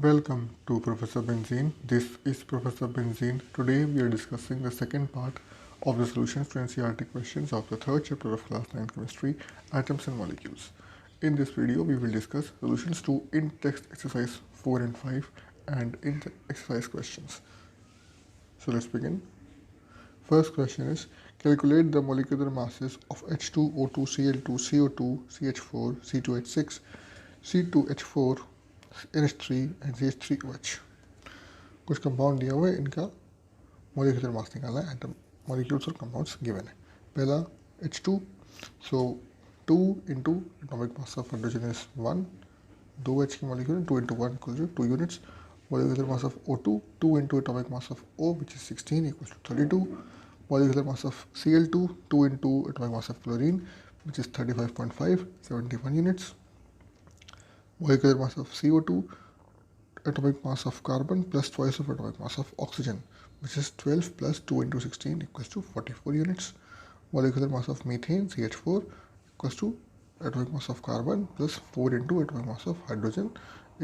Welcome to Professor Benzene. This is Professor Benzene. Today we are discussing the second part of the solutions to NCERT questions of the third chapter of class 9 chemistry, atoms and molecules. In this video we will discuss solutions to in-text exercise 4 and 5 and in-exercise questions. So let's begin. First question is, calculate the molecular masses of H2, O2, Cl2, CO2, CH4, C2H6, C2H4, NH3 and CH3OH. कुछ compound दिया हुआ है, इनका molecular mass निकालना है. Atom molecules और compounds given है. पहला H2, so 2 into atomic mass of hydrogen is 1, 2 H की molecule 2 into 1 equal to 2 units. Molecular mass of O2, 2 into atomic mass of O which is 16 equal to 32. Molecular mass of Cl2, 2 into atomic mass of chlorine which is 35.5, 71 units. Molecular mass of CO2, atomic mass of carbon plus twice of atomic mass of oxygen, which is 12 plus 2 into 16 equals to 44 units. Molecular mass of methane, CH4, equals to atomic mass of carbon plus 4 into atomic mass of hydrogen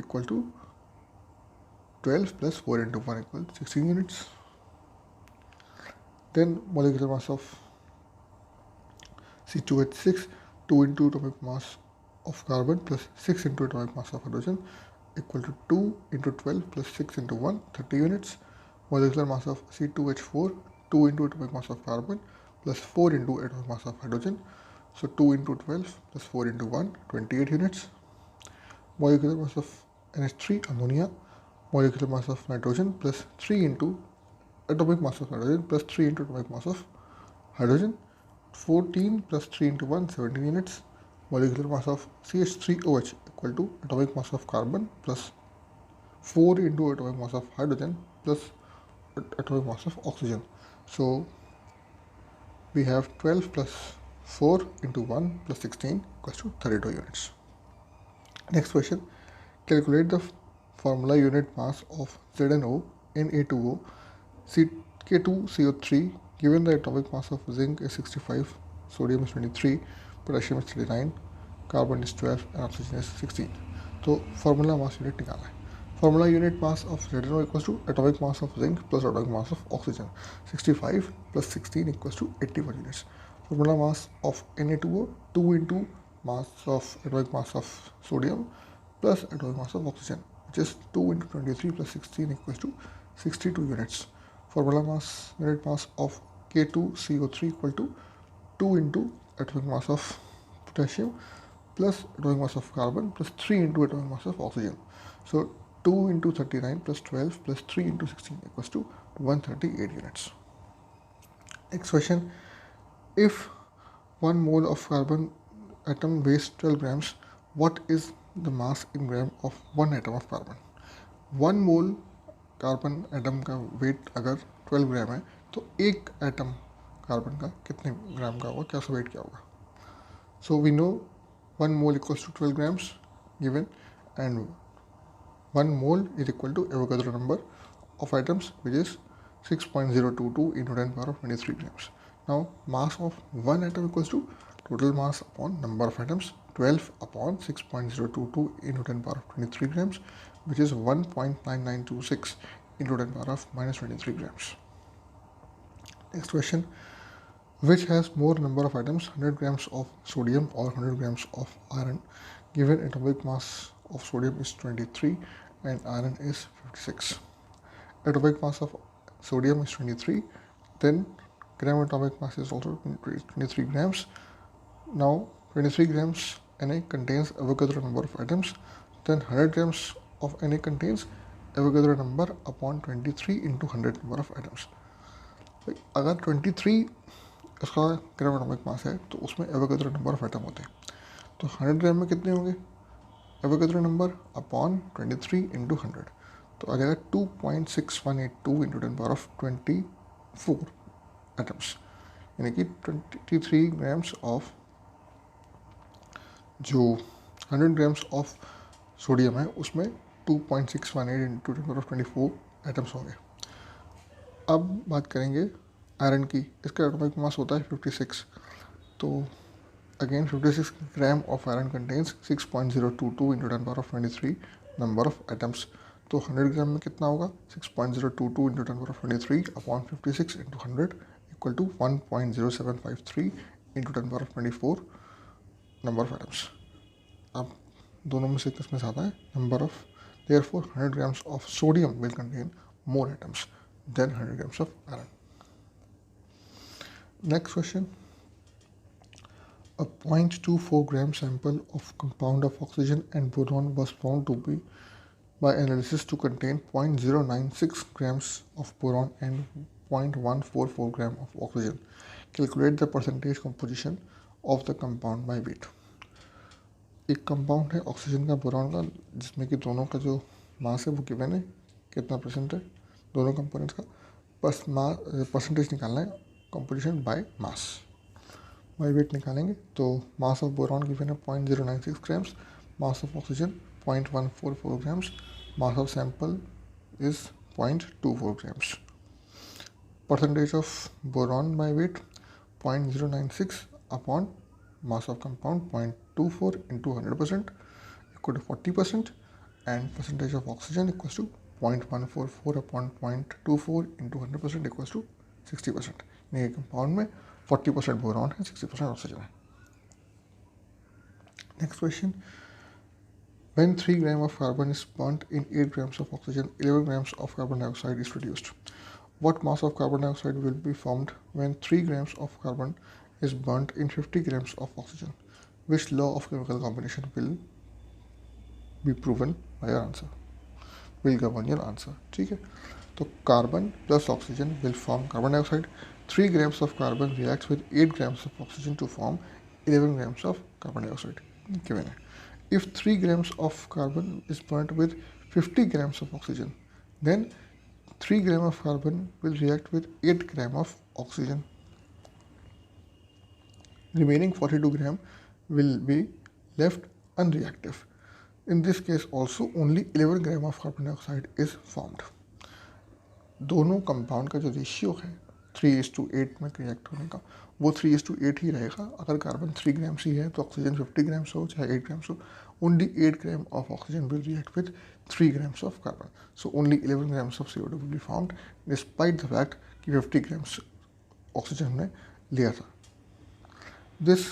equal to 12 plus 4 into 1 equal to 16 units. Then molecular mass of C2H6, 2 into atomic mass of carbon plus 6 into atomic mass of hydrogen equal to 2 into 12 plus 6 into 1, 30 units. Molecular mass of C2H4, 2 into atomic mass of carbon plus 4 into atomic mass of hydrogen, so 2 into 12 plus 4 into 1, 28 units. Molecular mass of NH3, ammonia, molecular mass of nitrogen plus 3 into atomic mass of nitrogen plus 3 into atomic mass of hydrogen, 14 plus 3 into 1, 17 units. Molecular mass of CH3OH equal to atomic mass of carbon plus 4 into atomic mass of hydrogen plus atomic mass of oxygen. So we have 12 plus 4 into 1 plus 16 equals to 32 units. Next question, calculate the formula unit mass of ZnO, Na2O, K2CO3 given the atomic mass of zinc is 65, sodium is 23, potassium is 39, carbon is 12 and oxygen is 16. तो formula mass unit निकालना है. Formula unit mass of ZnO equals to atomic mass of zinc plus atomic mass of oxygen, 65 plus 16 equals to 81 units. Formula mass of Na2O, 2 into mass of atomic mass of sodium plus atomic mass of oxygen which is 2 into 23 plus 16 equals to 62 units. Formula mass unit mass of K2CO3 equal to 2 into atomic mass of potassium plus atomic mass of carbon plus 3 into atomic mass of oxygen. So 2 into 39 plus 12 plus 3 into 16 equals to 138 units. Next question, if 1 mole of carbon atom weighs 12 grams, what is the mass in gram of 1 atom of carbon? 1 mole carbon atom का weight अगर 12 ग्राम है तो एक atom carbon का कितने ग्राम का होगा, क्या सा वेट क्या होगा. So we know 1 mole equals to 12 grams given and 1 mole is equal to Avogadro number of items which is 6.022 into 10 power of 23 grams. Now mass of one atom equals to total mass upon number of atoms, 12 upon 6.022 into 10 power of 23 grams, which is 1.9926 into 10 power of minus 23 grams. Next question, which has more number of atoms, 100 grams of sodium or 100 grams of iron, given atomic mass of sodium is 23 and iron is 56. Atomic mass of sodium is 23, then gram atomic mass is also 23 grams. Now 23 grams Na contains Avogadro number of atoms, then 100 grams of Na contains Avogadro number upon 23 into 100 number of atoms. अगर 23 उसका gram atomic mass है तो उसमें Avogadro number of atom होते हैं, तो 100 ग्राम में कितने होंगे एवोगाड्रो नंबर अपॉन 23 इंटू 100, तो आ जाएगा 2.6182 इंटू 10 पावर ऑफ 24 एटम्स, यानी कि 23 ग्राम्स ऑफ जो 100 ग्राम्स ऑफ सोडियम है उसमें 2.618 इंटू 10 पावर ऑफ 24 एटम्स होंगे. अब बात करेंगे आयरन की. इसका एटॉमिक मास होता है 56, तो again 56 gram of iron contains 6.022 into 10 power of 23 number of atoms. तो 100 ग्राम में कितना होगा 6.022 into 10^23 upon 56 into 100 equal to 1.0753 into 10^24 number of atoms. अब दोनों में से किसमें ज़्यादा है number of, therefore 100 grams of sodium will contain more atoms than 100 grams of iron. Next question. A 0.24 gram sample of compound of oxygen and boron was found to be by analysis to contain 0.096 grams of boron and 0.144 gram of oxygen. Calculate the percentage composition of the compound by weight. एक compound है oxygen का boron का जिसमें कि दोनों का जो मास है वो गिवन है, कितना परसेंट है दोनों कंपोनेंट्स का, बस परसेंटेज निकालना है composition by mass. By weight निकालेंगे तो मास ऑफ बोरॉन गिवन है 0.096 grams, mass of oxygen 0.144 grams, mass of sample is 0.24 grams. Percentage of boron by weight 0.096 upon mass of compound 0.24 into 100% equal to 40%, and percentage of oxygen equals to 0.144 upon 0.24 into 100% equals to 60%। ये compound में 40% boron है, 60% oxygen है। Next question, when 3 grams of carbon is burnt in 8 grams of oxygen, 11 grams of carbon dioxide is produced. What mass of carbon dioxide will be formed when 3 grams of carbon is burnt in 50 grams of oxygen? Which law of chemical combination will be proven by your answer? Will govern your answer. ठीक है, तो carbon plus oxygen will form carbon dioxide. 3 grams of carbon reacts with 8 grams of oxygen to form 11 grams of carbon dioxide. given है. If 3 grams of carbon is burnt with 50 grams of oxygen, then 3 grams of carbon will react with 8 grams of oxygen. Remaining 42 gram will be left unreactive. In this case also only 11 gram of carbon dioxide is formed. दोनों compound का जो ratio है 3:8 में react होने का वो 3:8 ही रहेगा। अगर कार्बन 3 ग्राम्स ही है तो ऑक्सीजन 50 ग्राम्स हो चाहे 8 ग्राम्स हो, only 8 gram of oxygen will react with 3 grams of carbon, so only 11 grams of CO2 will be found despite the fact कि 50 ग्राम्स ऑक्सीजन हमने लिया था। This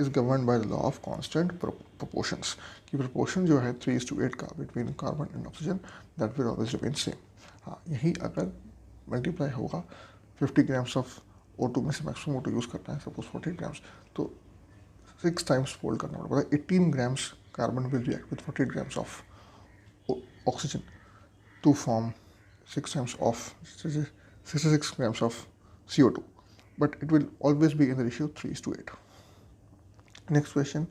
is governed by the law of constant proportions. कि proportion जो है 3:8 का between carbon and oxygen that will always remain same. हाँ, यही अगर multiply होगा 50 grams of O2 में से maximum O2 यूज़ करना है, suppose 40 grams, तो 6 times fold करना पड़ेगा। 18 grams carbon will react with 40 grams of oxygen to form 6 times of 66 grams of CO2. But it will always be in the ratio 3:8. Next question,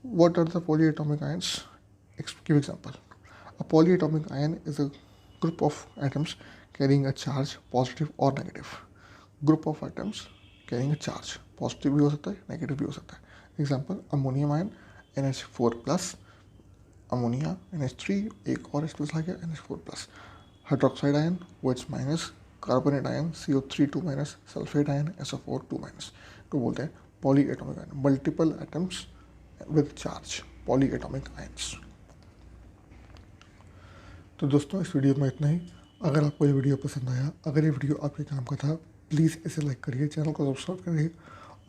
what are the polyatomic ions? Give example. A polyatomic ion is a group of atoms carrying a charge, positive or negative. Group of atoms carrying a charge, positive भी हो सकता है, negative भी हो सकता है। Example, ammonium ion NH4+, ammonia NH3, एक और स्पेस आ गया NH4+, hydroxide ion OH-, carbonate ion CO3 2-, sulphate ion SO4 2-, तो बोलते हैं polyatomic ion, multiple atoms with charge, polyatomic ions. तो दोस्तों इस वीडियो में इतना ही। अगर आपको ये वीडियो पसंद आया, अगर ये वीडियो आपके काम का था, प्लीज़ इसे लाइक करिए, चैनल को सब्सक्राइब करिए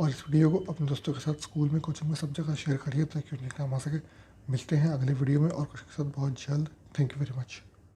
और इस वीडियो को अपने दोस्तों के साथ स्कूल में, कोचिंग में, सब जगह शेयर करिए ताकि उन्हें काम आ सके। मिलते हैं अगले वीडियो में और कुछ के साथ बहुत जल्द। Thank you very much.